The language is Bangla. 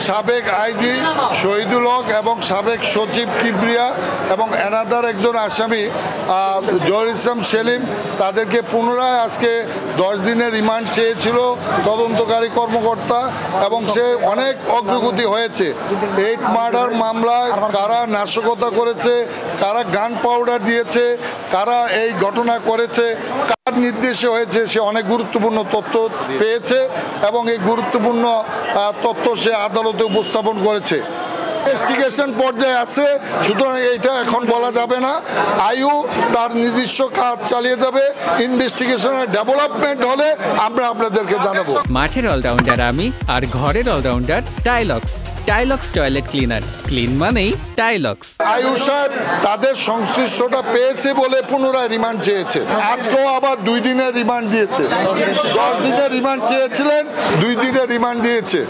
সাবেক আইজি শহীদুল হক এবং সাবেক সচিব কিবরিয়া এবং এনাদার একজন আসামি জহির ইসলাম সেলিম, তাদেরকে পুনরায় আজকে 10 দিনের রিমান্ড চেয়েছিল তদন্তকারী কর্মকর্তা এবং সে অনেক অগ্রগতি হয়েছে। 8 মার্ডার মামলায় কারা নাশকতা করেছে, কারা গান পাউডার দিয়েছে, কারা এই ঘটনা করেছে, কার নির্দেশে হয়েছে, সে অনেক গুরুত্বপূর্ণ তথ্য পেয়েছে এবং এই গুরুত্বপূর্ণ তথ্য সে আদালতে উপস্থাপন করেছে। ইনভেস্টিগেশন পর্যায়ে আছে, সুতরাং এইটা এখন বলা যাবে না। আইইউ তার নিজস্ব কাজ চালিয়ে যাবে। ইনভেস্টিগেশনের ডেভেলপমেন্ট হলে আমরা আপনাদেরকে জানাবো। মাঠের অলরাউন্ডার আমি, আর ঘরের allrounder Tylox. Tylox toilet cleaner, clean মানেই টাইলক্স। আইইউ সাহেব তাদের সংশ্লিষ্টতা পেয়েছে বলে পুনরায় রিমান্ড চেয়েছে। আজকেও আবার 2 দিনের রিমান্ড দিয়েছে। 10 দিনের রিমান্ড চেয়েছিলেন, 2 দিনের রিমান্ড দিয়েছে।